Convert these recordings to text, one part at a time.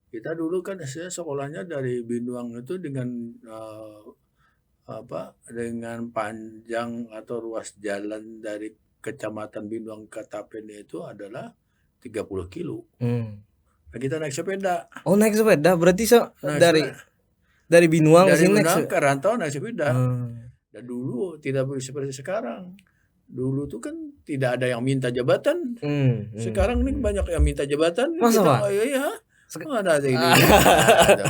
Kita dulu kan saya sekolahnya dari Binuang itu dengan dengan panjang atau ruas jalan dari Kecamatan Binuang ke Tapen itu adalah 30 kilo. Hmm. Nah, kita naik sepeda. Oh, naik sepeda berarti Naik dari sepeda. Binuang ke Dari sini naik Binuang ke Rantau naik sepeda. Hmm. Dan dulu tidak seperti sekarang. Dulu tuh kan tidak ada yang minta jabatan. Sekarang ini banyak yang minta jabatan. Masa, Kita Pak? ya Sek- ada ini. Ada.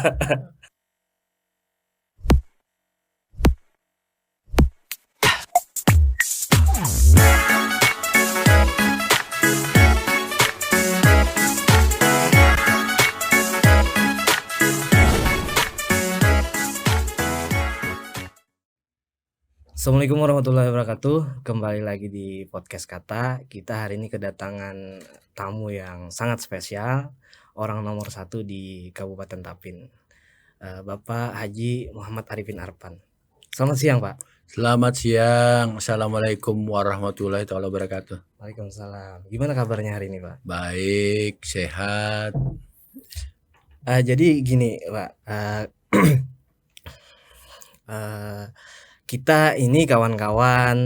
Assalamualaikum warahmatullahi wabarakatuh. Kembali lagi di podcast Kata. Kita hari ini kedatangan tamu yang sangat spesial, orang nomor 1 di Kabupaten Tapin, Bapak Haji Muhammad Arifin Arpan. Selamat siang, Pak. Selamat siang. Assalamualaikum warahmatullahi wabarakatuh. Waalaikumsalam. Gimana kabarnya hari ini, Pak? Baik, sehat. Jadi gini, Pak. Kita ini kawan-kawan,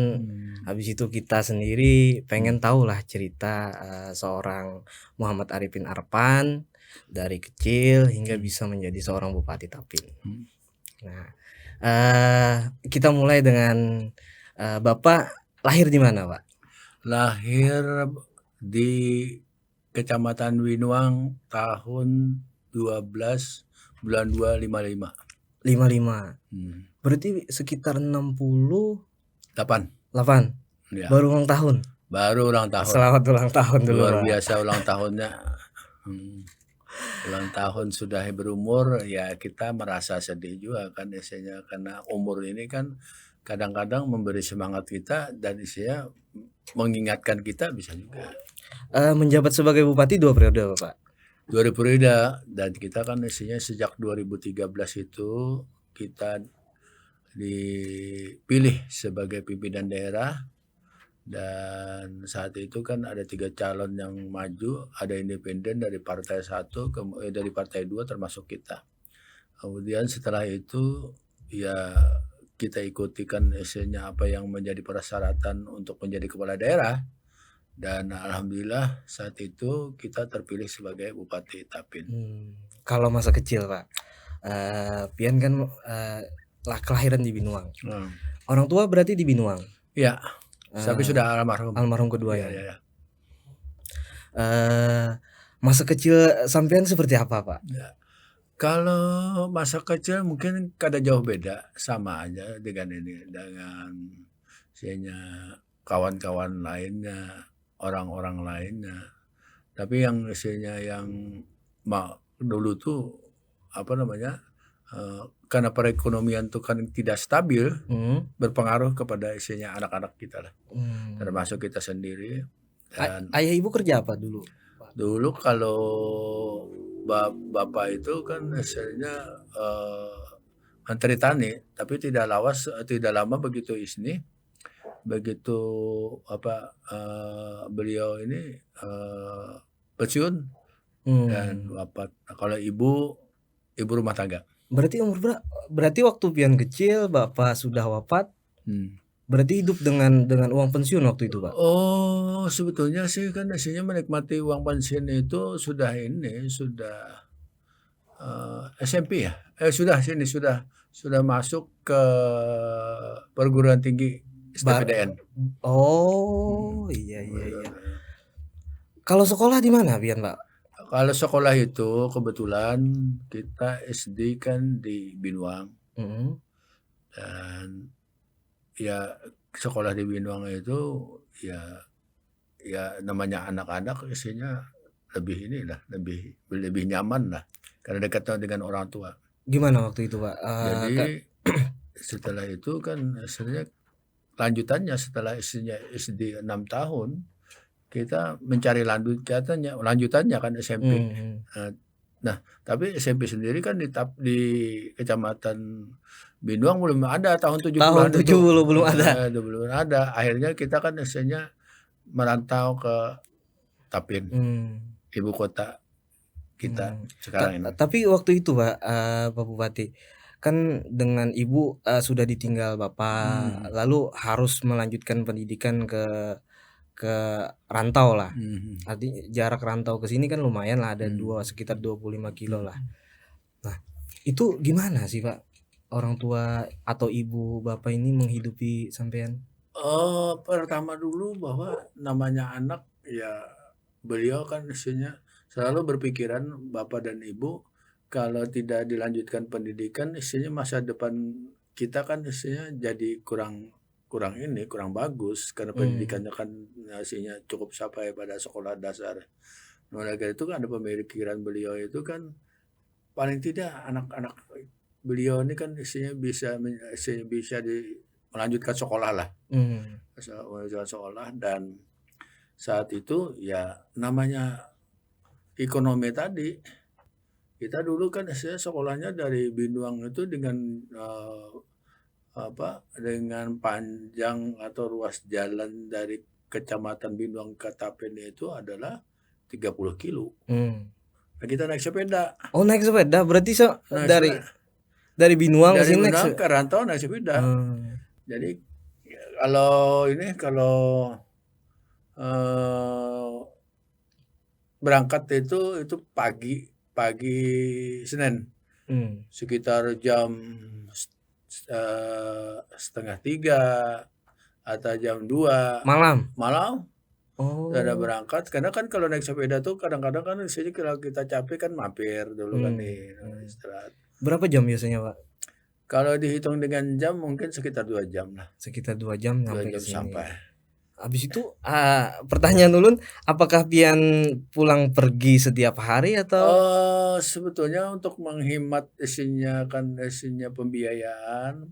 habis itu kita sendiri pengen tahu lah cerita seorang Muhammad Arifin Arpan dari kecil hingga bisa menjadi seorang Bupati Tapin. Nah, kita mulai dengan Bapak lahir di mana, Pak? Lahir di Kecamatan Binuang tahun 12 bulan 2 55. 55. Berarti sekitar 68. Ya. Baru ulang tahun. Selamat ulang tahun dulu, Luar Pak. biasa ulang tahunnya. Ulang tahun sudah berumur, ya kita merasa sedih juga kan isinya, karena umur ini kan kadang-kadang memberi semangat kita dan isinya mengingatkan kita bisa juga. Menjabat sebagai bupati 2 periode, Pak. 2 periode, dan kita kan isinya sejak 2013 itu kita dipilih sebagai pimpinan daerah, dan saat itu kan ada 3 calon yang maju, ada independen dari partai 1, dari partai 2 termasuk kita. Kemudian setelah itu ya kita ikuti kan isinya apa yang menjadi persyaratan untuk menjadi kepala daerah, dan alhamdulillah saat itu kita terpilih sebagai Bupati Tapin. Kalau masa kecil, Pak, Pian kan kelahiran di Binuang. Orang tua berarti di Binuang. Ya, tapi sudah almarhum. Almarhum keduanya. Ya. Masa kecil sampean seperti apa, Pak? Ya. Kalau masa kecil mungkin kada jauh beda, sama aja dengan ini, dengan kawan-kawan lainnya, orang-orang lainnya. Tapi yang yang dulu tuh karena perekonomian tuh kan tidak stabil, berpengaruh kepada anak-anak kita lah, termasuk kita sendiri. Dan ayah ibu kerja apa dulu? Dulu kalau bapak itu kan hasilnya menteri tani, tapi tidak lama begitu beliau ini pensiun dan wafat. Kalau ibu rumah tangga. Berarti waktu Pian kecil bapak sudah wafat. Berarti hidup dengan uang pensiun waktu itu, Pak? Oh, sebetulnya sih kan hasilnya menikmati uang pensiun itu sudah SMP ya. Sudah masuk ke perguruan tinggi STPDN. Oh, iya. Kalau sekolah di mana, Pian, Pak? Kalau sekolah itu kebetulan kita SD kan di Binuang. Dan ya sekolah di Binuang itu ya namanya anak-anak isinya lebih nyaman lah karena dekat dengan orang tua. Gimana waktu itu, Pak? Jadi setelah itu kan sebenarnya lanjutannya setelah SD 6 tahun kita mencari lanjutannya kan SMP. Nah, tapi SMP sendiri kan di Kecamatan Binuang belum ada tahun 70-an itu. Belum ada. Belum ada. Akhirnya kita kan merantau ke Tapin, ibu kota kita Ta sekarang ini. tapi waktu itu Pak, Pak Bupati, kan dengan Ibu, sudah ditinggal Bapak, Mhm. lalu harus melanjutkan pendidikan ke rantau lah. Mhm. Artinya jarak rantau ke sini kan lumayan lah, ada Mhm. sekitar 25 kilo lah. Mhm. Nah, itu gimana sih Pak, orang tua atau ibu Bapak ini menghidupi sampean? Pertama dulu bahwa namanya anak, ya beliau kan istilahnya selalu berpikiran bapak dan ibu, kalau tidak dilanjutkan pendidikan istilahnya masa depan kita kan istilahnya jadi kurang kurang ini, kurang bagus karena Mmm, pendidikannya kan istilahnya cukup sampai pada sekolah dasar. Nah, oleh karena itu kan ada pemikiran beliau itu kan paling tidak anak-anak beliau ini kan istilahnya bisa melanjutkan sekolah lah. mmm, Melanjutkan sekolah dan saat itu ya namanya ekonomi tadi, kita dulu kan saya sekolahnya dari Binuang itu dengan, dengan panjang atau ruas jalan dari Kecamatan Binuang ke Tapen itu adalah 30 kilo. mmm. Nah, kita naik sepeda. Oh naik sepeda? Berarti Naik dari sepeda Binuang ke dari sini naik Binuang ke rantau naik sepeda. oh, Jadi, ya kalau, eee, berangkat itu pagi pagi Senin. mmm, Sekitar jam 2:30 atau jam 2 malam? malam sudah Oh, berangkat, karena kan kalau naik sepeda tuh kadang-kadang kan di sini kalau kita capek kan mampir dulu kan mmm, nih, mmm. istirahat. Berapa jam biasanya Pak? Kalau dihitung dengan jam mungkin sekitar 2 jam lah, Sekitar 2 jam 2 nyampe ke jam sini. sampai. Habis itu, pertanyaan ulun, apakah pian pulang pergi setiap hari atau Sebetulnya untuk menghemat isinya pembiayaan,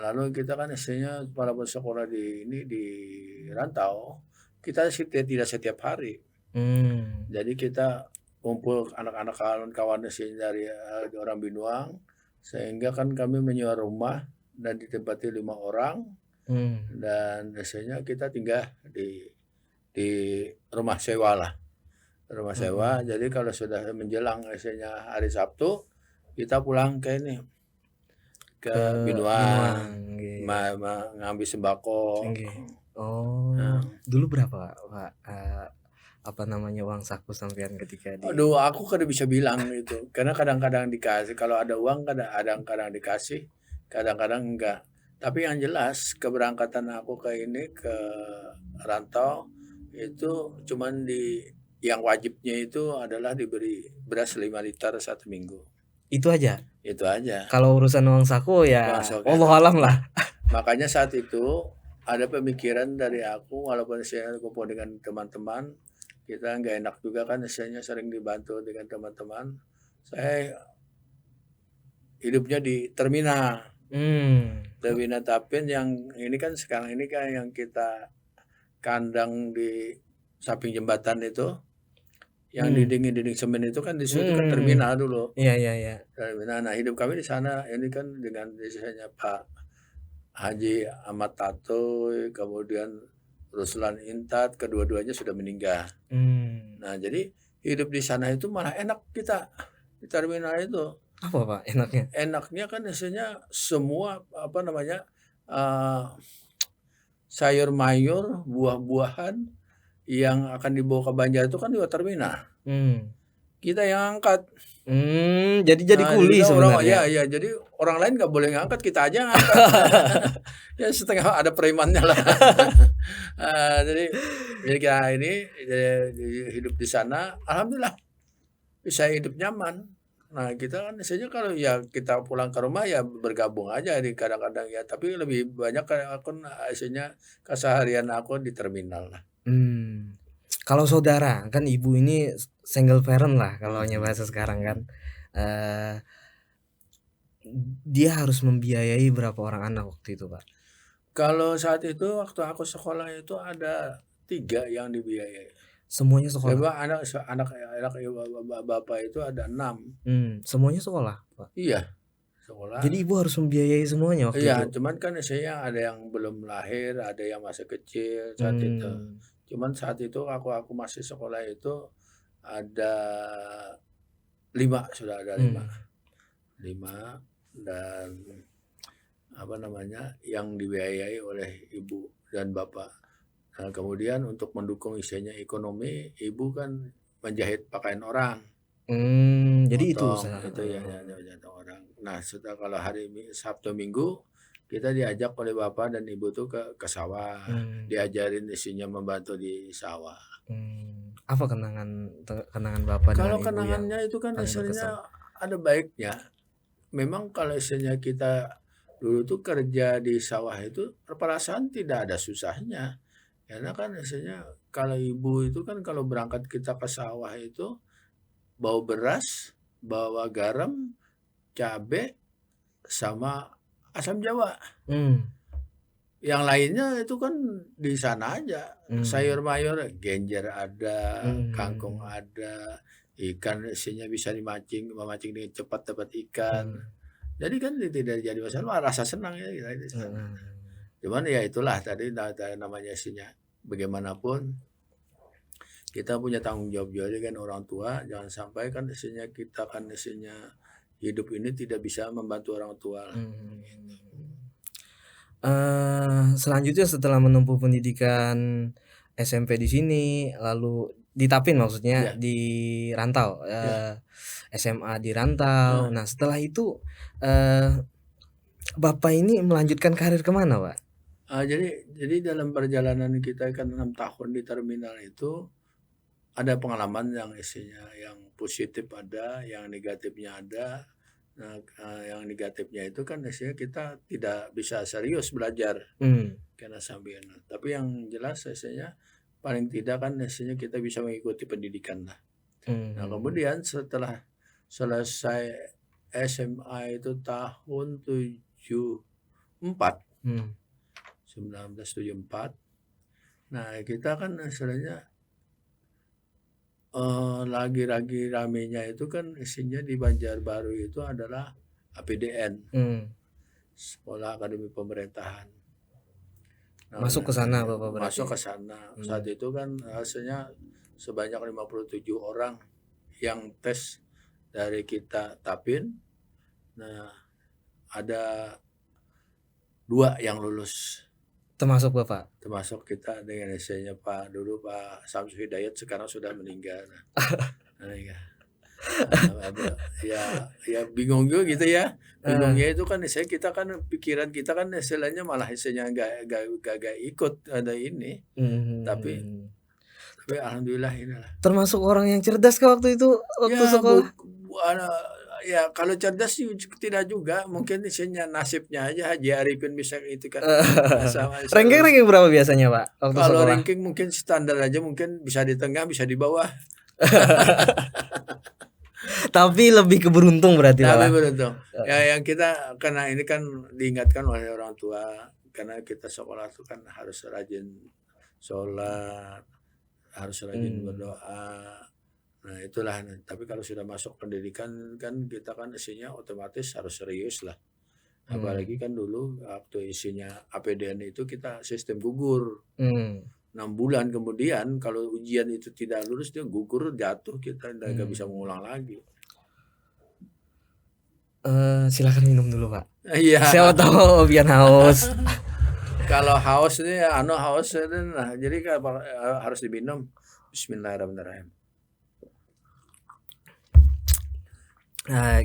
lalu kita kan isinya walaupun sekolah di rantau, kita tidak setiap hari. mmm, Jadi kita kumpul anak-anak kawan-kawan dari, orang Binuang, sehingga kan kami menyewa rumah dan ditempati 5 orang mmm, dan biasanya kita tinggal di rumah sewa lah. Rumah sewa, mhm, jadi kalau sudah menjelang misalnya hari Sabtu, kita pulang ke ini, ke ke Binuang, Binuang, nggih, ngambil sembako. nggih. Oh, Nah, dulu berapa Pak, apa namanya, uang saku sampean ketika di aduh aku kada bisa bilang itu, karena kadang-kadang dikasih, kalau ada uang kadang-kadang dikasih, kadang-kadang enggak. Tapi yang jelas keberangkatan aku ke ini, ke rantau, itu cuman yang wajibnya itu adalah diberi beras 5 liter 1 minggu, itu aja? itu aja. Kalau urusan uang saku Uang ya saku ada. wallahualam lah. Makanya saat itu ada pemikiran dari aku walaupun saya kumpul dengan teman-teman, kita nggak enak juga kan istilahnya sering dibantu dengan teman-teman. Saya hidupnya di terminal, Mmm, terminal Tapin yang ini kan sekarang ini kan yang kita kandang di samping jembatan itu, yang mmm, dinding-dinding semen itu kan di situ kan mhm, terminal dulu. iya iya iya, Terminal. Nah, hidup kami di sana ini kan dengan istilahnya Pak Haji Ahmad Tatoy, kemudian Ruslan Intat, kedua-duanya sudah meninggal. mmm. Nah, jadi hidup di sana itu malah enak kita, di terminal itu. Apa Pak enaknya? Enaknya kan isinya semua, eee, sayur mayur, buah-buahan yang akan dibawa ke Banjar itu kan lewat terminal. Mmm. Kita yang angkat. Jadi Nah, kuli iya sebenarnya? iya, jadi orang lain nggak boleh ngangkat, kita aja yang angkat. Ya setengah ada premannya lah. Jadi kita ini, hidup di sana, alhamdulillah bisa hidup nyaman. Nah, kita kan biasanya kalau ya kita pulang ke rumah ya bergabung aja di kadang-kadang ya, tapi lebih banyak kayak aku isinya keseharian aku di terminal lah. Mmm. Kalau saudara, kan ibu ini single parent lah kalaunya Mhm. bahasa sekarang kan, eee, dia harus membiayai berapa orang anak waktu itu, Pak? Kalau saat itu waktu aku sekolah itu ada 3 yang dibiayai. Semuanya sekolah? Coba anak anak ibu bapak itu ada 6. Semuanya sekolah, Pak? Iya, sekolah. Jadi ibu harus membiayai semuanya waktu Iya, itu? cuman kan istrinya ada yang belum lahir, ada yang masih kecil saat itu. Mmm, Cuman saat itu aku masih sekolah itu, ada 5, sudah ada 5. Mmm. 5 dan apa namanya, yang dibiayai oleh ibu dan bapak. Nah, kemudian untuk mendukung isinya ekonomi, ibu kan menjahit pakaian orang, Jadi itu motong usaha itu ya jahit orang. Nah, setelah kalau hari Sabtu Minggu kita diajak oleh bapak dan ibu tuh ke sawah, Mmm. diajarin isinya membantu di sawah. Apa kenangan Bapak dengan Kalau ibu yang kenangannya itu kan paling berkesan? istilahnya ada baiknya. Memang kalau istilahnya kita dulu tuh kerja di sawah itu perasaan tidak ada susahnya. Karena kan istilahnya kalau ibu itu kan kalau berangkat kita ke sawah itu bawa beras, bawa garam, cabe, sama asam jawa. Mmm. Yang lainnya itu kan di sana aja. Mmm. Sayur mayur, genjer ada, kangkung Mmm. ada, ikan isinya bisa memancing dengan cepat dapat ikan. Mmm. Jadi kan tidak jadi masalah, malah rasa senang ya kita di sana. Heeh. Cuman ya itulah tadi namanya isinya. Bagaimanapun kita punya tanggung jawab juga dengan orang tua, jangan sampai kan isinya kita kan isinya hidup ini tidak bisa membantu orang tua lah. Selanjutnya setelah menempuh pendidikan SMP di sini, lalu di Tapin maksudnya, Ya, di rantau, ya. SMA di rantau. Nah, Nah setelah itu, eee, Bapak ini melanjutkan karir ke mana, Pak? jadi dalam perjalanan kita kan 6 tahun di terminal itu ada pengalaman yang isinya yang positif ada, yang negatifnya ada. Nah, yang negatifnya itu kan isinya kita tidak bisa serius belajar Mmm. karena sambil. Tapi yang jelas isinya paling tidak kan isinya kita bisa mengikuti pendidikan lah. Nah, Mhm. kemudian setelah selesai SMA itu tahun 74, Mmm. 1974. Nah, kita kan istilahnya lagi ramenya itu kan isinya di Banjarbaru itu adalah APDN, Mmm. Sekolah Akademi Pemerintahan. Nah, Masuk ke sana Bapak berarti? masuk ke sana. Saat Mmm. itu kan hasilnya sebanyak 57 orang yang tes dari kita Tapin. Nah, ada 2 yang lulus. Termasuk Bapak? Termasuk kita dengan isinya Pak Samsu Hidayat, sekarang sudah meninggal. Nah, iya. Ada ya bingung juga gitu ya. Heeh. Bingungnya itu kan kita kan pikiran kita kan istilahnya malah istilahnya nggak ikut ada ini. Tapi Mhm. alhamdulillah inilah. Termasuk orang yang cerdas kah waktu itu, waktu Ya sekolah? ya kalau cerdas sih tidak juga, mungkin isinya nasibnya aja Haji Arifin bisa itu kan. Sama Ranking-ranking berapa biasanya, Pak, waktu kalau sekolah? ranking mungkin standar aja, mungkin bisa di tengah, bisa di bawah. Tapi lebih ke beruntung berarti Tapi malah? beruntung. Ya Heeh. yang kita karena ini kan diingatkan oleh orang tua, karena kita sekolah itu kan harus rajin sholat, harus rajin Mmm. berdoa. Nah itulah, tapi kalau sudah masuk pendidikan kan kita kan isinya otomatis harus serius lah. Mmm. Apalagi kan dulu waktu isinya APDN itu kita sistem gugur. Mmm. 6 bulan kemudian kalau ujian itu tidak lulus dia gugur, jatuh, kita nggak bisa Mmm. mengulang lagi. Silakan minum dulu, Pak. Iya. Siapa tahu biar haus. Kalau haus ini haus ini, nah jadi harus diminum. Bismillahirrahmanirrahim.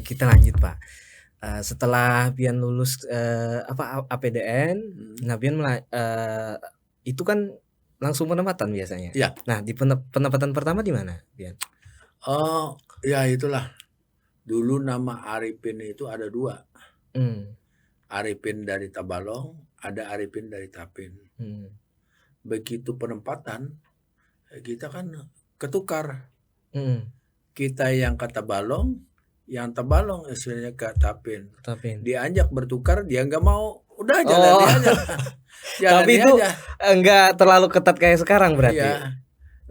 Kita lanjut, Pak. Setelah pian lulus, APDN, nah pian itu kan langsung penempatan biasanya? Iya. Nah di penempatan pertama di mana pian? Oh, ya itulah. Dulu nama Arifin itu ada 2. Mmm. Arifin dari Tabalong, ada Arifin dari Tapin. Mmm. Begitu penempatan, kita kan ketukar. Mhm. Kita yang ke Tabalong, yang Tabalong istilahnya ke Tapin. Tapin. Diajak bertukar, dia nggak mau. Udah Oh. jalani aja. Tapi Jalani itu aja. enggak terlalu ketat kayak sekarang berarti? Iya.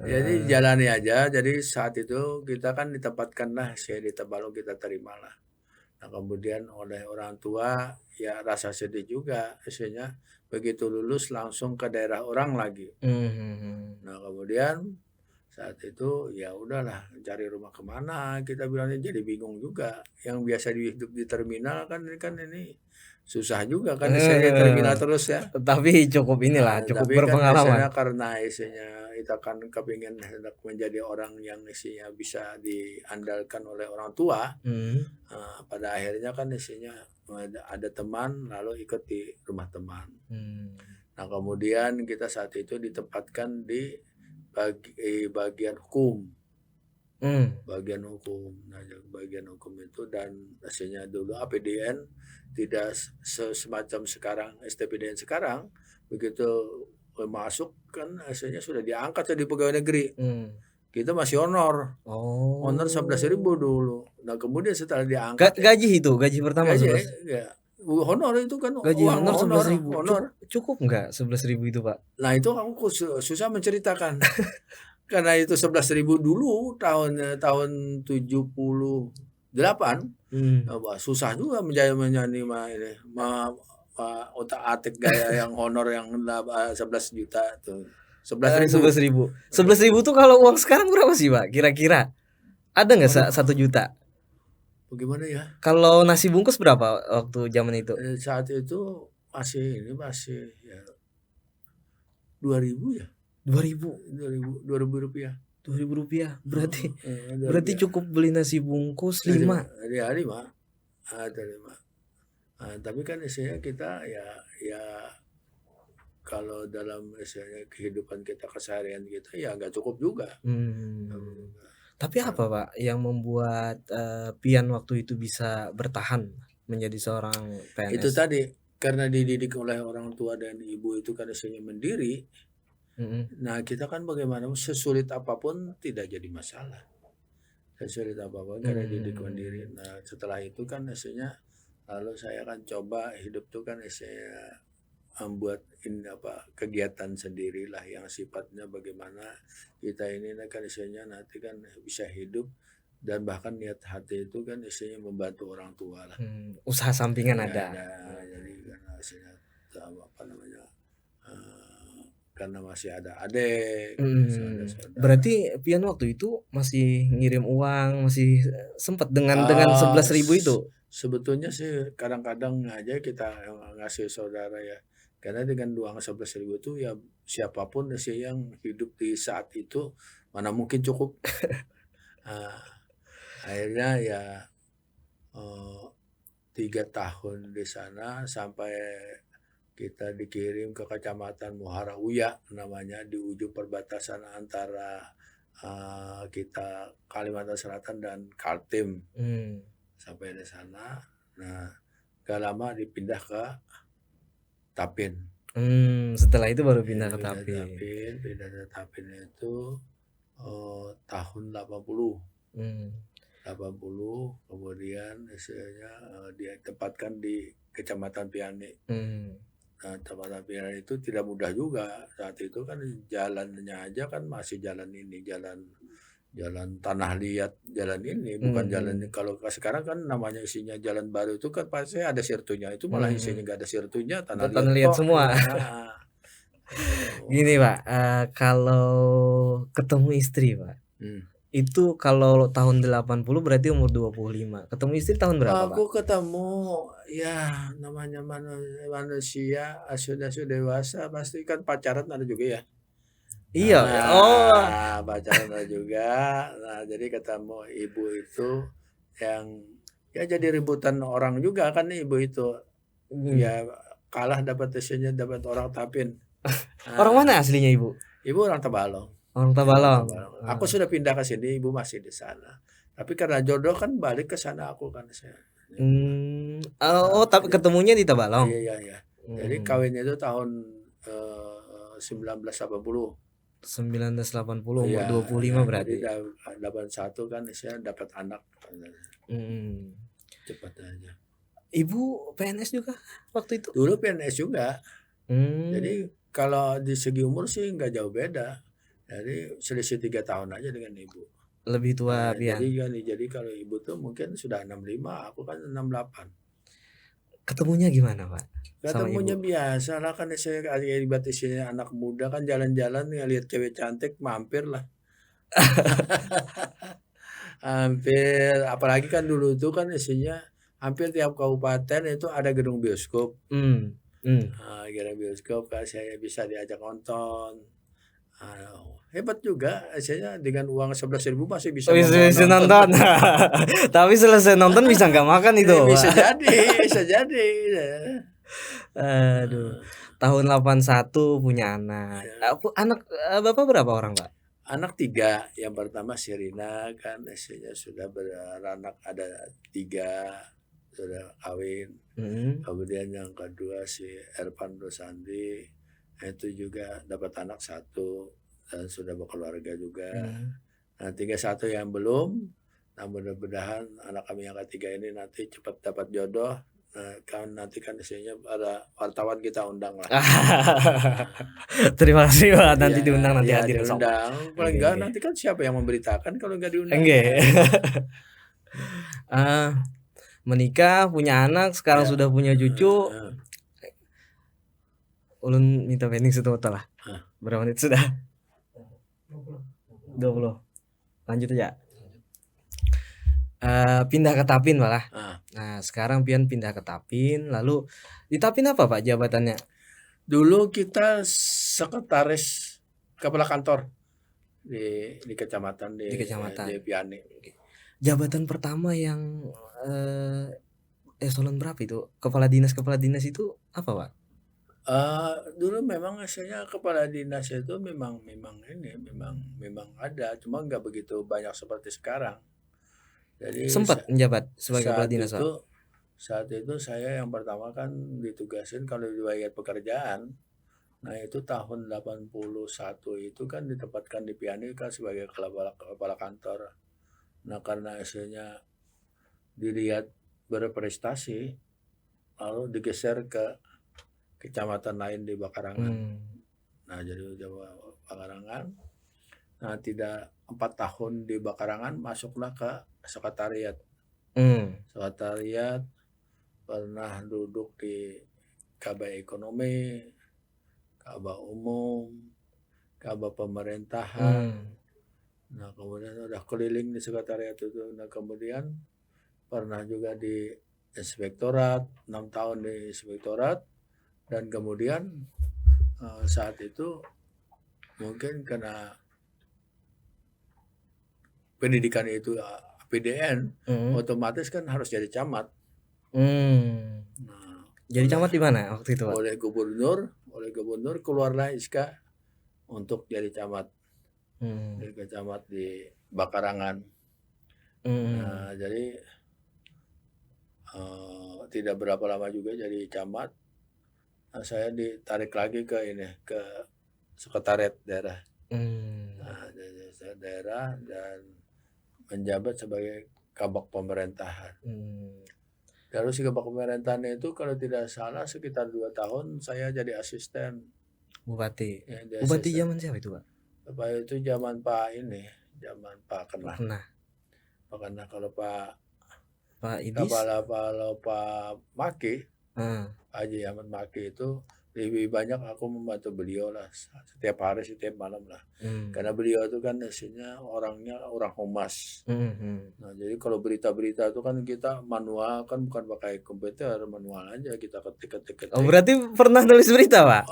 Jadi jalani aja. Jadi saat itu kita kan ditempatkanlah saya di Tabalong, kita terimalah. Nah, kemudian oleh orang tua ya rasa sedih juga istilahnya begitu lulus langsung ke daerah orang lagi. Mhm. Nah, kemudian Saat itu ya udahlah cari rumah kemana kita bilangnya, jadi bingung juga. Yang biasa hidup di terminal kan ini susah juga kan istilahnya di terminal terus ya. Tapi cukup inilah, cukup Tapi kan berpengalaman. istilahnya karena isinya kita kan kepingin hendak menjadi orang yang isinya bisa diandalkan oleh orang tua. Pada akhirnya kan isinya ada teman lalu ikut di rumah teman. Nah kemudian kita saat itu ditempatkan di bagian hukum. Bagian hukum. Nah, bagian hukum itu dan hasilnya dulu APDN tidak semacam sekarang STPDN sekarang. Begitu masuk kan hasilnya sudah diangkat jadi pegawai negeri. Kita masih honor. Honor 11.000 dulu. Nah, kemudian setelah diangkat gaji pertama gaji, 11. ya. Honor itu kan Gaji uang honor 11.000. honor. Cukup nggak 11.000 itu, Pak? Nah, itu aku susah menceritakan. Karena itu 11.000 dulu tahun 78. Wah, susah juga menyanyi ini otak-atik gaya yang honor yang 11 juta tuh. 11.000. 11.000 tuh kalau uang sekarang berapa sih, Pak? Kira-kira ada nggak 1 juta? Bagaimana ya? Kalau nasi bungkus berapa waktu zaman itu? Saat itu masih ya 2.000 ya. 2.000 rupiah. 2.000 rupiah. Berarti cukup beli nasi bungkus 5. Ya 5. Ada 5. Tapi kan isinya kita ya kalau dalam misalnya kehidupan kita keseharian kita ya nggak cukup juga. Tapi apa, Pak, yang membuat Pian waktu itu bisa bertahan menjadi seorang PNS? Itu tadi karena dididik oleh orang tua dan ibu itu kan isinya mandiri. Nah kita kan bagaimana sesulit apapun tidak jadi masalah. Sesulit apapun karena dididik mandiri. Nah setelah itu kan isinya lalu saya kan coba hidup tuh kan saya membuat kegiatan sendirilah yang sifatnya bagaimana kita ini kan isinya nanti kan bisa hidup dan bahkan niat hati itu kan isinya membantu orang tua lah. Usaha sampingan ada. Jadi karena isinya karena masih ada adik. Berarti Pian waktu itu masih ngirim uang, masih sempat dengan 11.000 itu? Sebetulnya sih kadang-kadang aja kita ngasih saudara ya. Karena dengan uang 11.000 itu ya siapapun sih yang hidup di saat itu mana mungkin cukup. Akhirnya ya 3 tahun di sana sampai kita dikirim ke Kecamatan Muara Uya namanya di ujung perbatasan antara kita Kalimantan Selatan dan Kaltim. Sampai di sana. Nah, gak lama dipindah ke Tapin. Setelah itu baru pindah ke Tapin. Pindah ke Tapin itu tahun 80. 80 kemudian istilahnya ditempatkan di Kecamatan Piani. Nah, Kecamatan Piani itu tidak mudah juga. Saat itu kan jalannya aja kan masih jalan tanah liat, jalan ini bukan jalan kalau sekarang kan namanya isinya jalan baru itu kan pasti ada sirtunya, itu malah isinya nggak ada sirtunya, tanah liat semua. Gini, Pak, kalau ketemu istri, Pak, itu kalau tahun 80 berarti umur 25. Ketemu istri tahun berapa, Pak? Aku ketemu ya namanya manusia sudah dewasa pasti kan pacaran ada juga ya. Iya. Pacaran juga. Nah, jadi ketemu ibu itu yang ya jadi ributan orang juga kan ibu itu. Ya kalah dapat orang Tapin. Orang mana aslinya ibu? Ibu orang Tabalong. Orang Tabalong. Aku sudah pindah ke sini, ibu masih di sana. Tapi karena jodoh kan balik ke sana aku kan saya. Tapi ketemunya di Tabalong. Iya. Jadi kawinnya itu tahun 1980. 1980 umur 25 berarti. Jadi 81 kan saya dapat anak. Cepat aja. Ibu PNS juga waktu itu? Dulu PNS juga. Jadi kalau di segi umur sih nggak jauh beda. Jadi selisih 3 tahun aja dengan ibu. Lebih tua Pian. Jadi kalau ibu tuh mungkin sudah 65, aku kan 68. Ketemunya gimana, Pak? Ketemunya biasa lah kan saya ibarat isinya anak muda kan jalan-jalan ngeliat cewek cantik mampir lah. Hampir apalagi kan dulu itu kan isinya hampir tiap kabupaten itu ada gedung bioskop. Mmm, mmm. Gedung bioskop kan saya bisa diajak nonton. Hebat juga istilahnya dengan uang 11.000 masih bisa membawa Bisa nonton nonton. tuh. Tapi selesai nonton bisa nggak makan itu, Pak. Bisa jadi bisa jadi, ya. Aduh, Heeh, tahun 81 punya anak. ya. Anak, Bapak berapa orang, Pak? Anak 3, yang pertama si Rina kan istrinya sudah beranak ada 3, sudah kawin. Mhm, Kemudian yang kedua si Ervan Rosandi, itu juga dapat anak 1 dan sudah berkeluarga juga. mmm. Nah, tinggal 1 yang belum. Nah, mudah-mudahan anak kami yang ketiga ini nanti cepat dapat jodoh. Nah, kan nanti kan isinya para wartawan kita undang lah. Terima kasih, Pak, nanti Ya, diundang nanti ya hadir insya Allah. diundang. Paling Oke, enggak oke. nanti kan siapa yang memberitakan kalau nggak diundang Oke. kan. Eee, Menikah, punya anak, sekarang Ya, sudah punya cucu, heeh, ulun minta pending 1 lah. heeh, Berapa menit sudah? 20. Lanjut aja. Pindah ke Tapin malah. heeh. Nah, sekarang pian pindah ke Tapin, lalu di Tapin apa, Pak, jabatannya? Dulu kita sekretaris kepala kantor di kecamatan Di kecamatan. di Piani. Jabatan pertama yang, eselon berapa itu? Kepala dinas itu apa, Pak? Dulu memang hasilnya kepala dinas itu memang ada, cuma nggak begitu banyak seperti sekarang. Jadi Sempat menjabat sebagai kepala saat dinas, Pak? itu saat itu saya yang pertama kan ditugasin kalau di wilayah pekerjaan. Nah, itu tahun 81 itu kan ditempatkan di Piani kan sebagai kepala kepala kantor. Nah, karena hasilnya dilihat berprestasi, lalu digeser ke kecamatan lain di Bakarangan. Mmm, Nah, jadi Jawa Bakarangan. Nah, tidak 4 tahun di Bakarangan masuklah ke sekretariat. mmm, Sekretariat pernah duduk di Kabah Ekonomi, Kabah Umum, Kabah Pemerintahan. mmm, Nah, kemudian udah keliling di sekretariat itu. Nah, kemudian pernah juga di inspektorat, 6 tahun di inspektorat, dan kemudian saat itu mungkin karena pendidikan itu PDN, mhm, otomatis kan harus jadi camat. mmm. Nah, Jadi oleh camat di mana waktu itu, Pak? oleh gubernur keluarlah SK untuk jadi camat, Mmm, jadi camat di Bakarangan. mhm, Nah, jadi tidak berapa lama juga jadi camat. Nah, saya ditarik lagi ke ini, ke sekretariat daerah. mmm, Nah, dari daerah dan menjabat sebagai kabak pemerintahan. mmm. Terus si kabak pemerintahan itu kalau tidak salah sekitar 2 tahun saya jadi asisten. Bupati. Ya, jadi Bupati asisten. zaman siapa itu, Pak? Apa itu zaman Pak ini, zaman Pak Kenah. Pernah. Pak Kenah kalau Pak Pak Idris? kalau Pak Maki, Heeh, Pak Haji Ahmad Maki itu lebih banyak aku membantu beliau lah setiap hari setiap malam lah. mmm, Karena beliau itu kan isinya orangnya orang humas. mhm, mhm. Nah, jadi kalau berita-berita itu kan kita manual kan bukan pakai komputer, manual aja kita Oh, ketik. berarti pernah nulis berita, Pak?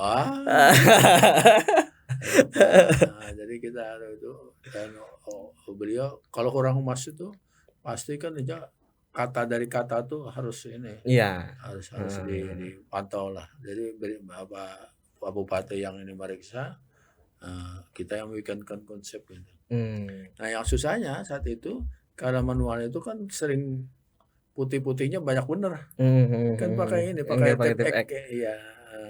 Jadi kita itu dan beliau kalau orang humas itu pasti kan aja kata dari kata tuh harus ini Iya, harus harus heeh, dipantau lah. Jadi Pak Bupati yang ini meriksa, kita yang bikinkan konsep gitu. mmm, Nah, yang susahnya saat itu karena manual itu kan sering putih-putihnya banyak bener, mhm, mhm, kan mhm. pakai ini, Enggak pakai pakai tab tip X X. iya,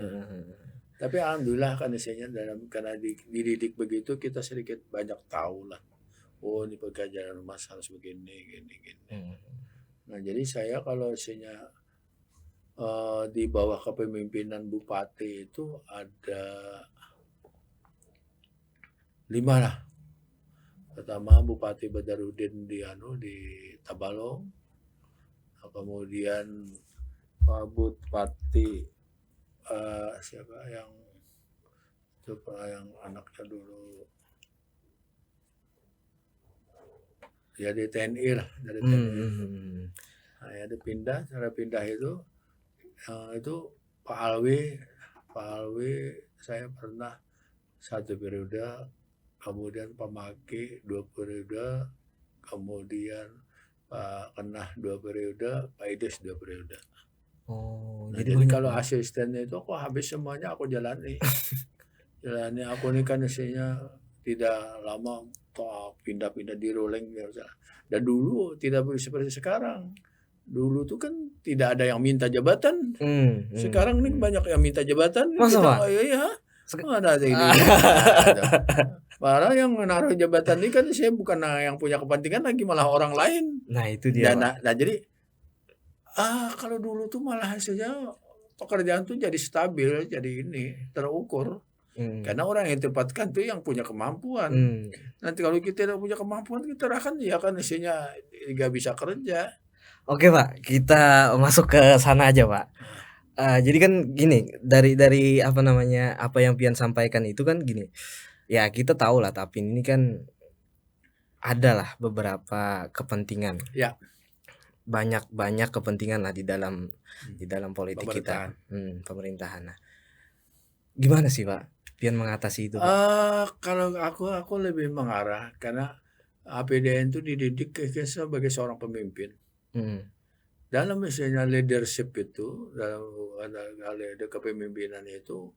Heeh, heeh. tapi alhamdulillah kan isinya karena dididik begitu kita sedikit banyak tahu lah. Oh, ini pekerjaan rumah harus begini, gini, gini. Mhm, Nah, jadi saya kalau isinya di bawah kepemimpinan bupati itu ada 5 lah. Pertama Bupati Badarudin di Tabalong, kemudian Pak Bupati siapa yang anaknya dulu jadi TNI lah, dari TNI. Nah, ya dipindah, cara pindah itu Pak Alwi saya pernah 1 periode, kemudian Pak Maki 2 periode, kemudian Pak Kenah 2 periode, Pak Idris 2 periode. Oh, Nah, jadi jadi banyak kalau ya? asistennya itu aku habis semuanya aku jalani. Jalani aku ini kan isinya tidak lama toh pindah-pindah di rolling ya. Dan dulu tidak seperti sekarang. Dulu tuh kan tidak ada yang minta jabatan. Sekarang ini banyak yang minta jabatan. Masa, Kita Pak? iya, Sek mana ada ini. Ada. Malah yang menaruh jabatan ini kan saya bukan yang punya kepentingan lagi, malah orang lain. Nah, itu dia, Pak. Nah jadi kalau dulu tuh malah hasilnya pekerjaan tuh jadi stabil, jadi ini terukur. Karena orang yang ditempatkan tuh yang punya kemampuan. Nanti kalau kita tidak punya kemampuan, kita akan ya kan isinya nggak bisa kerja. Oke, Pak, kita masuk ke sana aja, Pak. Jadi kan gini, dari apa namanya, apa yang Pian sampaikan itu kan gini, ya kita tahu lah Tapin ini kan adalah beberapa kepentingan. Ya. Banyak kepentingan lah di dalam politik kita. Pemerintahan. Nah, gimana sih, Pak, Pian mengatasi itu, Pak? Kalau aku lebih mengarah karena APDN itu dididik sebagai seorang pemimpin. Dalam misalnya leadership itu, dalam ada kepemimpinan itu,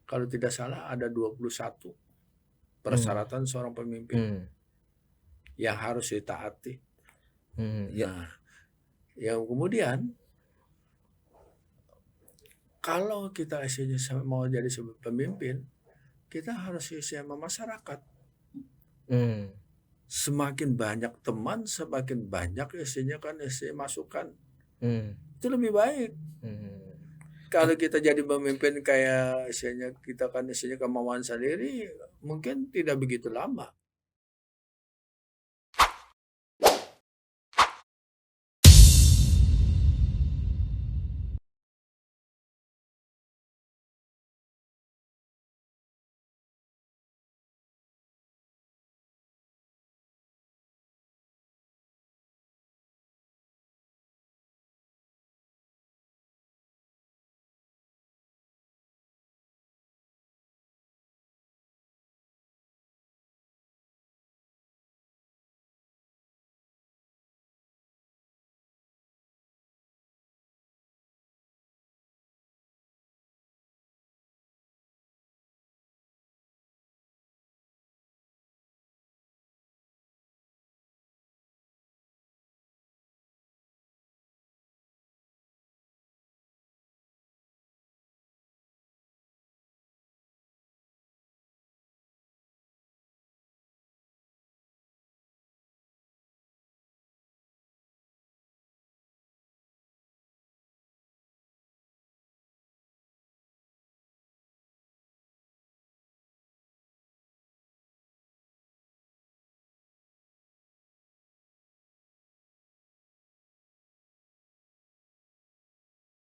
kalau tidak salah ada 21 persyaratan seorang pemimpin yang harus ditaati. Nah, yang kemudian kalau kita mau jadi pemimpin, kita harus sama masyarakat. Semakin banyak teman, semakin banyak isinya kan masukan. Itu lebih baik. Kalau kita jadi pemimpin kayak isinya kita kan isinya kemauan sendiri, mungkin tidak begitu lama.